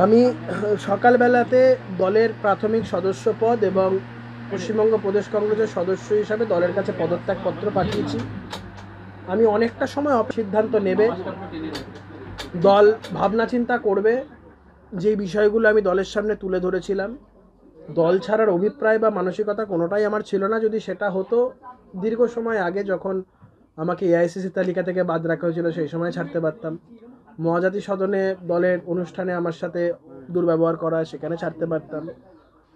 আমি সকালবেলাতে দলের প্রাথমিক সদস্য পদ এবং পশ্চিমবঙ্গ প্রদেশ কংগ্রেসের সদস্য হিসাবে দলের কাছে পদত্যাগপত্র পাঠিয়েছি। আমি অনেকটা সময় সিদ্ধান্ত নেবে, দল ভাবনা চিন্তা করবে। যে বিষয়গুলো আমি দলের সামনে তুলে ধরেছিলাম, দল ছাড়ার অভিপ্রায় বা মানসিকতা কোনোটাই আমার ছিল না। যদি সেটা হতো দীর্ঘ সময় আগে, যখন আমাকে এআইসিসি তালিকা থেকে বাদ রাখা হয়েছিল, সেই সময় ছাড়তে পারতাম। মহাজাতি সদনে দলের অনুষ্ঠানে আমার সাথে দুর্ব্যবহার করা হয়, সেখানে ছাড়তে পারতাম।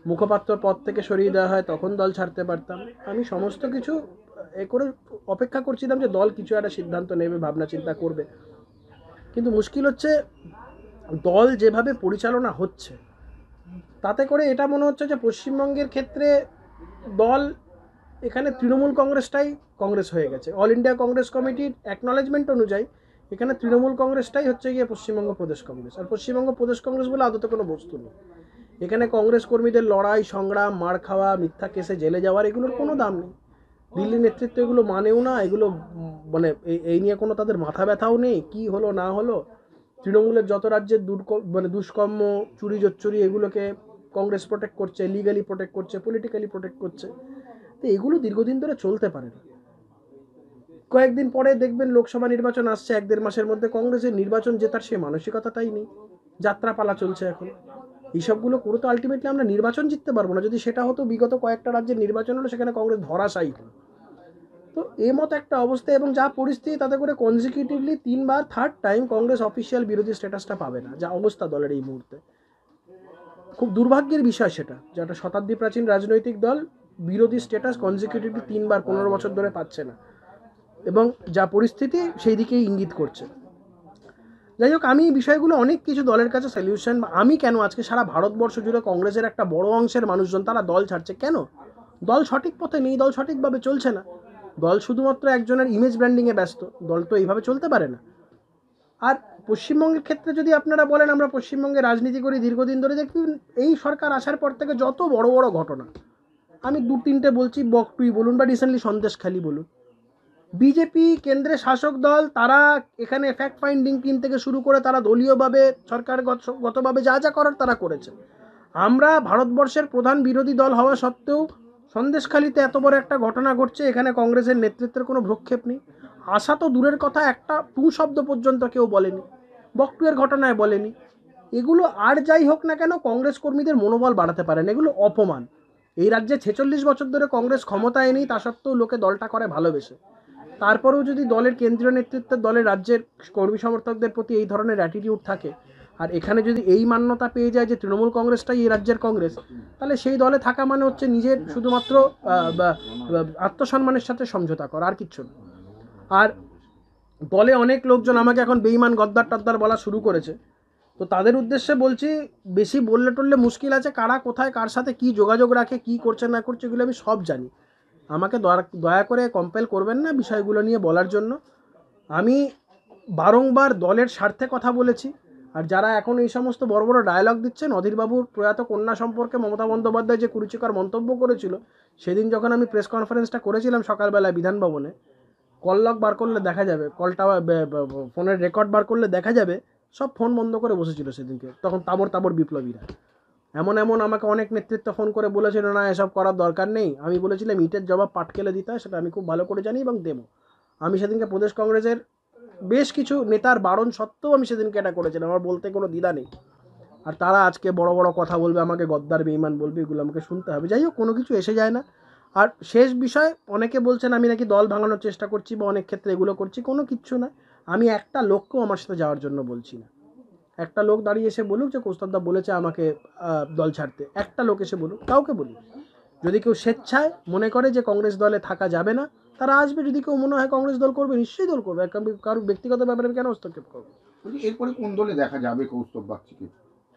মুখপাত্র পদ থেকে সরিয়ে দেওয়া হয়, তখন দল ছাড়তে পারতাম। আমি সমস্ত কিছু এ করে অপেক্ষা করছিলাম যে দল কিছু একটা সিদ্ধান্ত নেবে, ভাবনা চিন্তা করবে। কিন্তু মুশকিল হচ্ছে, দল যেভাবে পরিচালনা হচ্ছে তাতে করে এটা মনে হচ্ছে যে পশ্চিমবঙ্গের ক্ষেত্রে দল এখানে তৃণমূল কংগ্রেসটাই কংগ্রেস হয়ে গেছে। অল ইন্ডিয়া কংগ্রেস কমিটির অ্যাকনলেজমেন্ট অনুযায়ী এখানে তৃণমূল কংগ্রেসটাই হচ্ছে গিয়ে পশ্চিমবঙ্গ প্রদেশ কংগ্রেস। আর পশ্চিমবঙ্গ প্রদেশ কংগ্রেস বলে আদতে কোনো বস্তু নেই। এখানে কংগ্রেস কর্মীদের লড়াই সংগ্রাম, মার খাওয়া, মিথ্যা কেসে জেলে যাওয়ার, এগুলোর কোনো দাম নেই। দিল্লি নেতৃত্ব এগুলো মানেও না। এগুলো মানে এই নিয়ে কোনো তাদের মাথা ব্যথাও নেই, কি হলো না হলো। তৃণমূলের যত রাজ্যের দুষ্কর্ম, চুরি জোচ্চুরি, এগুলোকে কংগ্রেস প্রোটেক্ট করছে, লিগালি প্রোটেক্ট করছে, পলিটিক্যালি প্রোটেক্ট করছে। তো এগুলো দীর্ঘদিন ধরে চলতে পারে না। কয়েকদিন পরে দেখবেন লোকসভা নির্বাচন আসছে, 1-1.5 মাসের মধ্যে কংগ্রেসের নির্বাচন জেতার সে মানসিকতাটাই নেই। যাত্রাপালা চলছে এখন। এইসবগুলো করে তো আলটিমেটলি আমরা নির্বাচন জিততে পারবো না। যদি সেটা হতো, বিগত কয়েকটা রাজ্যের নির্বাচন হলো, সেখানে কংগ্রেস ধরাশায়ী হলো। তো এই মতো একটা অবস্থা, এবং যা পরিস্থিতি, তাতে করে কনজিকিউটিভলি 3বার থার্ড টাইম কংগ্রেস অফিসিয়াল বিরোধী স্ট্যাটাসটা পাবে না। যা অবস্থা দলের এই মুহূর্তে, খুব দুর্ভাগ্যের বিষয় সেটা, যে একটা শতাব্দী প্রাচীন রাজনৈতিক দল বিরোধী স্ট্যাটাস কনজিকিউটিভলি 3বার 15 বছর ধরে পাচ্ছে না, এবং যা পরিস্থিতি সেই দিকেই ইঙ্গিত করছে। যাই হোক, আমি বিষয়গুলো অনেক কিছু দলের কাছে সলিউশন, আমি কেন আজকে সারা ভারতবর্ষ জুড়ে কংগ্রেসের একটা বড় অংশের মানুষজন তারা দল ছাড়ছে কেন? দল সঠিক পথে নেই, দল সঠিকভাবে চলছে না। দল শুধুমাত্র একজনের ইমেজ ব্র্যান্ডিংয়ে ব্যস্ত। দল তো এইভাবে চলতে পারে না। আর পশ্চিমবঙ্গের ক্ষেত্রে যদি আপনারা বলেন, আমরা পশ্চিমবঙ্গে রাজনীতি করি দীর্ঘদিন ধরে, দেখুন এই সরকার আসার পর থেকে যত বড় বড় ঘটনা, আমি 2-3টে বলছি, বকটুই বলুন বা রিসেন্টলি সন্দেশখালি বলুন। বিজেপি কেন্দ্রে শাসক দল, তারা এখানে ফ্যাক্ট ফাইন্ডিং টিম থেকে শুরু করে তারা দলীয়ভাবে সরকারগতভাবে যা যা করার তারা করেছে। আমরা ভারতবর্ষের প্রধান বিরোধী দল হওয়া সত্ত্বেও সন্দেশখালিতে এত বড় একটা ঘটনা ঘটছে, এখানে কংগ্রেসের নেতৃত্বের কোনো ভ্রুক্ষেপ নেই। আশা তো দূরের কথা, একটা টু শব্দ পর্যন্ত কেউ বলেনি, বকটুয়ের ঘটনায় বলেনি। এগুলো আর যাই হোক না কেন, কংগ্রেস কর্মীদের মনোবল বাড়াতে পারেন, এগুলো অপমান। এই রাজ্যে 46 বছর ধরে কংগ্রেস ক্ষমতায় নেই, তা সত্ত্বেও লোকে দলটা করে ভালোবেসে। তারপরেও যদি দলের কেন্দ্রীয় নেতৃত্বের, দলের রাজ্যের কর্মী সমর্থকদের প্রতি এই ধরনের অ্যাটিটিউড থাকে, আর এখানে যদি এই মান্যতা পেয়ে যায় যে তৃণমূল কংগ্রেসটাই এই রাজ্যের কংগ্রেস, তাহলে সেই দলে থাকা মানে হচ্ছে নিজের শুধুমাত্র আত্মসম্মানের সাথে সমঝোতা করা, আর কিচ্ছু না। আর দলে অনেক লোকজন আমাকে এখন বেঈমান, গদ্দার টদ্দার বলা শুরু করেছে। তো তাদের উদ্দেশ্যে বলছি, বেশি বললে টললে মুশকিল আছে। কারা কোথায় কার সাথে কি যোগাযোগ রাখে, কি করছে না করছে, এগুলো আমি সব জানি। আমাকে দয়া করে কম্পেল করবেন না বিষয়গুলো নিয়ে বলার জন্য। আমি বারংবার দলের স্বার্থে কথা বলেছি। আর যারা এখন এই সমস্ত বড় বড় ডায়লগ দিচ্ছেন, অধীরবাবুর প্রয়াত কন্যা সম্পর্কে মমতা বন্দ্যোপাধ্যায় যে কুরুচিকর মন্তব্য করেছিল, সেদিন যখন আমি প্রেস কনফারেন্সটা করেছিলাম সকালবেলা বিধানভবনে, কল লগ বার করলে দেখা যাবে, কলটা ফোনের রেকর্ড বার করলে দেখা যাবে, সব ফোন বন্ধ করে বসেছিল সেদিনকে। তখন তাবর তাবর বিপ্লবীরা এমন আমাকে অনেক নেতৃত্ব ফোন করে বলেছিল, না এসব করার দরকার নেই। আমি বলেছিলাম ইটের জবাব পাটকেলে দিতে হয়, সেটা আমি খুব ভালো করে জানি এবং দেবো। আমি সেদিনকে প্রদেশ কংগ্রেসের বেশ কিছু নেতার বারণ সত্ত্বেও আমি সেদিনকে এটা করেছিলাম, আমার বলতে কোনো দ্বিধা নেই। আর তারা আজকে বড় বড় কথা বলবে, আমাকে গদ্দার বেঈমান বলবে, এগুলো আমাকে শুনতে হবে। যাই হোক, কোনো কিছু এসে যায় না। আর শেষ বিষয়, অনেকে বলছেন আমি নাকি দল ভাঙানোর চেষ্টা করছি বা অনেক ক্ষেত্রে এগুলো করছি, কোনো কিচ্ছু না। আমি একটা লোককেও আমার সাথে যাওয়ার জন্য বলছি না। একটা লোক দাঁড়িয়ে এসে বলুক যে কৌস্তবদা বলেছে আমাকে দল ছাড়তে, একটা লোক এসে বলুক, কাউকে বলি। যদি কেউ স্বেচ্ছায় মনে করে যে কংগ্রেস দলে থাকা যাবে না, তারা আসবে। যদি কেউ মনে হয় কংগ্রেস দল করবে, নিশ্চয়ই দল করবে। কারোর ব্যক্তিগত ব্যাপারে কেন হস্তক্ষেপ করবে? এরপরে কোন দলে দেখা যাবে কৌস্তব বাগচিকে?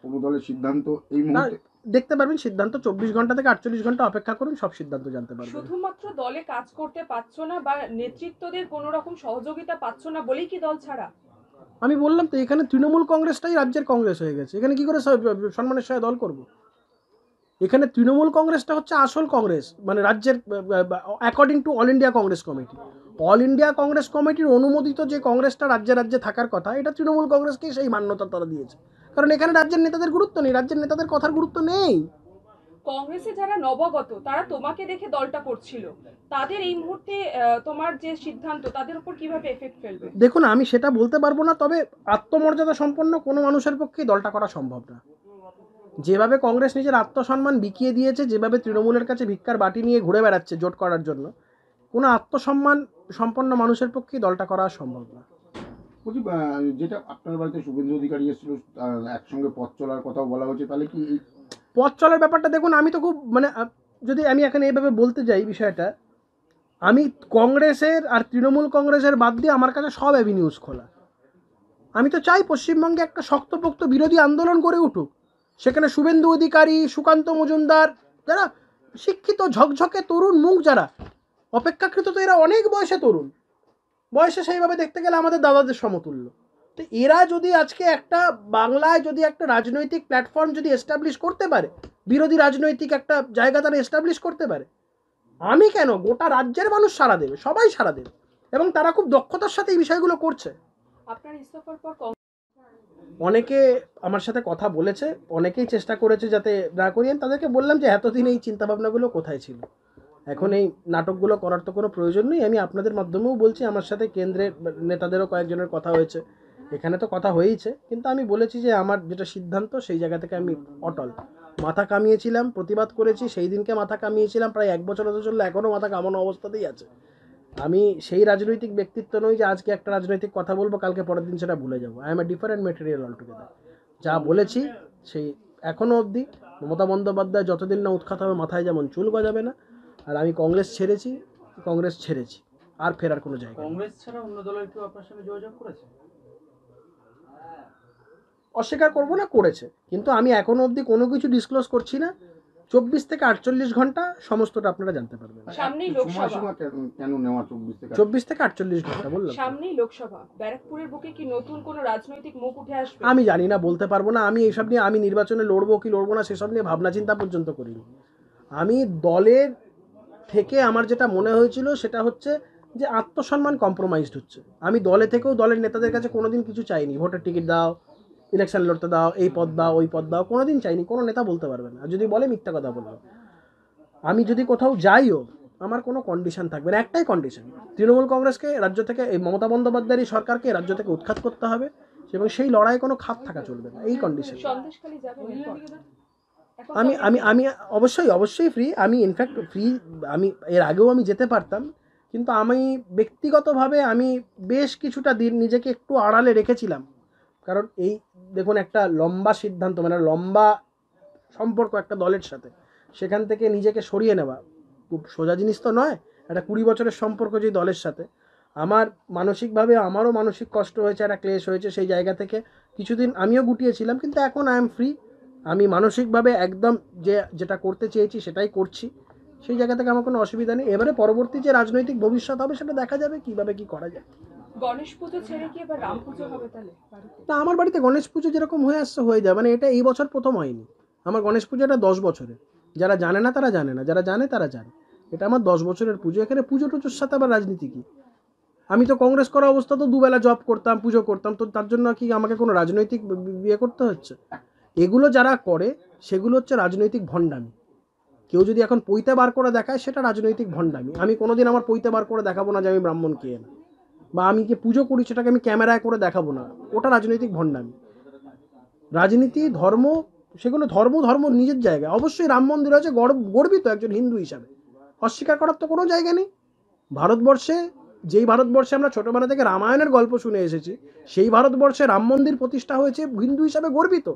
কোনো দলের সিদ্ধান্ত এই না, মুহূর্তে? দেখতে পারবেন সিদ্ধান্ত 24 ঘন্টা থেকে 48 ঘন্টা অপেক্ষা করুন, সব সিদ্ধান্ত জানতে পারবেন। শুধুমাত্র দলে কাজ করতে পারছো না বা নেতৃত্বদের কোনো রকম সহযোগিতা পাচ্ছ না বলেই কি দল ছাড়া? আমি বললাম তো, এখানে তৃণমূল কংগ্রেসটাই রাজ্যের কংগ্রেস হয়ে গেছে। এখানে কি করে সম্মানের সাথে দল করব? এখানে তৃণমূল কংগ্রেসটা হচ্ছে আসল কংগ্রেস, মানে রাজ্যের, according to all India Congress committee. All India Congress কমিটির অনুমোদিত যে কংগ্রেসটা রাজ্যে রাজ্যে থাকার কথা, এটা তৃণমূল কংগ্রেসকেই সেই মান্যতা তারা দিয়েছে। কারণ এখানে রাজ্যের নেতাদের গুরুত্ব নেই, রাজ্যের নেতাদের কথার গুরুত্ব নেই। কংগ্রেসে যারা নবাগত তারা তোমাকে দেখে দলটা করছিল, তাদের এই মুহূর্তে তোমার যে সিদ্ধান্ত তাদের উপর কিভাবে এফেক্ট ফেলবে? দেখুন, আমি সেটা বলতে পারবো না, তবে আত্মমর্যাদা সম্পন্ন কোনো মানুষের পক্ষেই দলটা করা সম্ভব না। যেভাবে কংগ্রেস নিজের আত্মসম্মান বিকিয়ে দিয়েছে, যেভাবে তৃণমূলের কাছে ভিক্ষার বাটি নিয়ে ঘুরে বেড়াচ্ছে জোট করার জন্য, কোনো আত্মসম্মান সম্পন্ন মানুষের পক্ষেই দলটা করা সম্ভব না। বলছি যেটা আপনার বাড়িতে শুভেন্দু অধিকারী এসেছিল, একসঙ্গে পথ চলার কথাও বলা হয়েছে, তাহলে কি পথ চলার ব্যাপারটা দেখুন, আমি তো খুব যদি আমি এখানে এইভাবে বলতে যাই বিষয়টা, আমি কংগ্রেসের আর তৃণমূল কংগ্রেসের বাদ দিয়ে আমার কাছে সব অ্যাভিনিউজ খোলা। আমি তো চাই পশ্চিমবঙ্গে একটা শক্তপোক্ত বিরোধী আন্দোলন গড়ে উঠুক, সেখানে শুভেন্দু অধিকারী, সুকান্ত মজুমদার, যারা শিক্ষিত ঝকঝকে তরুণ মুখ, যারা অপেক্ষাকৃত, তো এরা অনেক বয়সে তরুণ, বয়সে সেইভাবে দেখতে গেলে আমাদের দাদাদের সমতুল্য। তো এরা যদি আজকে একটা বাংলায় যদি একটা রাজনৈতিক প্ল্যাটফর্ম যদি এস্টাবলিশ করতে পারে, বিরোধী রাজনৈতিক একটা জায়গা তারা এস্টাবলিশ করতে পারে, আমি কেন, গোটা রাজ্যের মানুষ সাড়া দেবে, সবাই সাড়া দেবে, এবং তারা খুব দক্ষতার সাথে এই বিষয়গুলো করছে। আপনার ইস্তফার পর অনেকে আমার সাথে কথা বলেছে, অনেকেই চেষ্টা করেছে যাতে না করি। আমি তাদেরকে বললাম যে এতদিন এই চিন্তাভাবনাগুলো কোথায় ছিল, এখন এই নাটকগুলো করার তো কোনো প্রয়োজন নেই। আমি আপনাদের মাধ্যমেও বলছি, আমার সাথে কেন্দ্রের নেতাদেরও কয়েকজনের কথা হয়েছে, এখানে তো কথা হয়েইছে, কিন্তু আমি বলেছি যে আমার যেটা সিদ্ধান্ত সেই জায়গা থেকে আমি অটল। মাথা কামিয়েছিলাম, প্রতিবাদ করেছি, সেই দিনকে মাথা কামিয়েছিলাম, প্রায় 1 বছর হতে চললো, এখনও মাথা কামানো অবস্থাতেই আছে। আমি সেই রাজনৈতিক ব্যক্তিত্ব নই যে আজকে একটা রাজনৈতিক কথা বলবো, কালকে পরের দিন সেটা ভুলে যাবো। I M a different material altogether. যা বলেছি সেই এখনও অবধি, মমতা বন্দ্যোপাধ্যায় যতদিন না উৎখাত হবে মাথায় যেমন চুল গজাবে না। আর আমি কংগ্রেস ছেড়েছি, আর ফেরার কোনো জায়গা নেই। কংগ্রেস ছাড়া অন্য দলের কেউ আপনার সঙ্গে যোগাযোগ করেছে? অস্বীকার করবো না, করেছে, কিন্তু আমি এখনো অবধি কোনো কিছু ডিসক্লোজ করছি না। 24 থেকে 48 ঘন্টা সমস্তটা আপনারা জানতে পারবেন। সামনেই লোকসভা, সময়সীমা কেন নেওয়া 24 থেকে 24 থেকে 48 ঘন্টা বললাম। সামনেই লোকসভা, ব্যারাকপুরের বুকে কি নতুন কোনো রাজনৈতিক মুখ উঠে আসবে? আমি জানি না, বলতে পারবো না। আমি এইসব নিয়ে, আমি নির্বাচনে লড়বো কি লড়বো না সেসব নিয়ে ভাবনা চিন্তা পর্যন্ত করিনি। আমি দলের থেকে আমার যেটা মনে হয়েছিল সেটা হচ্ছে যে আত্মসম্মান কম্প্রোমাইজড হচ্ছে। আমি দলে থেকেও দলের নেতাদের কাছে কোনোদিন কিছু চাইনি, ভোটের টিকিট দাও, ইলেকশন লড়তে দাও, এই পদ দাও, ওই পদ দাও, কোনোদিন চাইনি। কোনো নেতা বলতে পারবে না, আর যদি বলে মিথ্যা কথা বলবে। আমি যদি কোথাও যাইও, আমার কোনো কন্ডিশন থাকবে না, একটাই কন্ডিশন, তৃণমূল কংগ্রেসকে রাজ্য থেকে, এই মমতা বন্দ্যোপাধ্যায়ের সরকারকে রাজ্য থেকে উৎখাত করতে হবে, এবং সেই লড়াই কোনো খাত থাকা চলবে না, এই কন্ডিশন। সন্দেশখালী যাবেন এরপর? এখন আমি আমি আমি অবশ্যই ফ্রি। আমি ইনফ্যাক্ট ফ্রি, আমি এর আগেও আমি যেতে পারতাম, কিন্তু আমি ব্যক্তিগতভাবে আমি বেশ কিছুটা দিন নিজেকে একটু আড়ালে রেখেছিলাম। কারণ এই দেখুন, একটা লম্বা সিদ্ধান্ত, লম্বা সম্পর্ক একটা দলের সাথে, সেখান থেকে নিজেকে সরিয়ে নেওয়া খুব সোজা জিনিস তো নয়। একটা 20 বছরের সম্পর্ক যেই দলের সাথে, আমার মানসিকভাবে আমারও মানসিক কষ্ট হয়েছে, একটা ক্লেশ হয়েছে, সেই জায়গা থেকে কিছুদিন আমিও গুটিয়েছিলাম, কিন্তু এখন আই এম ফ্রি। আমি মানসিকভাবে একদম যেটা করতে চেয়েছি সেটাই করছি, সেই জায়গা থেকে আমার কোনো অসুবিধা নেই। এবারে পরবর্তী যে রাজনৈতিক ভবিষ্যৎ হবে সেটা দেখা যাবে কীভাবে কী করা যায়। গণেশ পুজো ছেড়ে কি এবার রাম পুজো হবে তাহলে বাড়িতে? না, আমার বাড়িতে গণেশ পুজো যেরকম হয়ে আসছে হয়ে যায়, এটা এই বছর প্রথম হয়নি। আমার গণেশ পুজোটা 10 বছরের, যারা জানে না তারা জানে না, যারা জানে তারা জানে। এটা আমার 10 বছরের পুজো। এখানে পুজো টুজোর সাথে আবার রাজনীতি কী? আমি তো কংগ্রেস করা অবস্থা তো দুবেলা জব করতাম, পুজো করতাম, তো তার জন্য কি আমাকে কোনো রাজনৈতিক বিয়ে করতে হচ্ছে? এগুলো যারা করে সেগুলো হচ্ছে রাজনৈতিক ভণ্ডামি। কেউ যদি এখন পৈতে বার করে দেখায় সেটা রাজনৈতিক ভণ্ডামি। আমি কোনোদিন আমার পৈতে বার করে দেখাবো না যে আমি ব্রাহ্মণ কে না, বা আমি যে পুজো করি সেটাকে আমি ক্যামেরায় করে দেখাবো না, ওটা রাজনৈতিক ভণ্ডামি। রাজনীতি, ধর্ম, সেগুলো ধর্ম নিজের জায়গায়। অবশ্যই রাম মন্দির আছে, গর্বিত একজন হিন্দু হিসাবে, অস্বীকার করার তো কোনো জায়গা নেই। ভারতবর্ষে, যেই ভারতবর্ষে আমরা ছোটোবেলা থেকে রামায়ণের গল্প শুনে এসেছি, সেই ভারতবর্ষে রাম মন্দির প্রতিষ্ঠা হয়েছে, হিন্দু হিসাবে গর্বিত।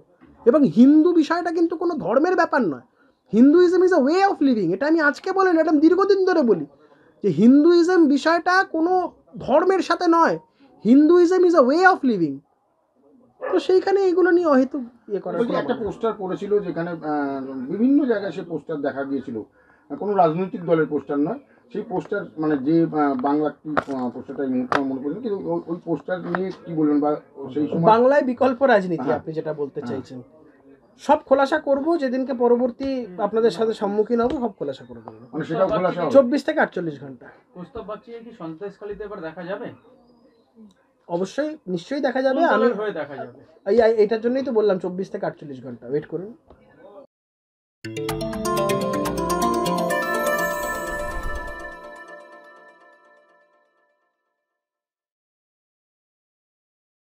এবং হিন্দু বিষয়টা কিন্তু কোনো ধর্মের ব্যাপার নয়। Hinduism is a way of living. এটা আমি আজকে বলি না, এটা আমি দীর্ঘদিন ধরে বলি যে হিন্দুইজম বিষয়টা কোনো ধর্মের সাথে নয়, Hinduism is a way of living. তো সেইখানে এইগুলো নিয়ে অহেতুক ইয়ে করা। একটা পোস্টার করেছিল যেখানে বিভিন্ন জায়গায় সে পোস্টার দেখা গিয়েছিল, কোনো রাজনৈতিক দলের পোস্টার নয়, সেই পোস্টার যে বাংলা পোস্টারটা এই মুহূর্তে মনে করছেন, কিন্তু ওই পোস্টার নিয়ে কি বলবেন, বা সেই সময় বাংলায় বিকল্প রাজনীতি আপনি যেটা বলতে চাইছেন, সব খোলাসা করব যেদিনকে পরবর্তী আপনাদের সাথে সম্মুখীন হব, সব খোলাসা করে দেবো। সেটাও খোলাসা হবে? 24 থেকে 48 ঘন্টা। প্রস্তাব বাচ্চা কি সন্দেশখালীতে এবার দেখা যাবে? অবশ্যই নিশ্চয়ই দেখা যাবে। কোন আমি দলের হয়ে দেখা যাবে? এটার জন্যই তো বললাম 24 থেকে 48 ঘন্টা ওয়েট করুন।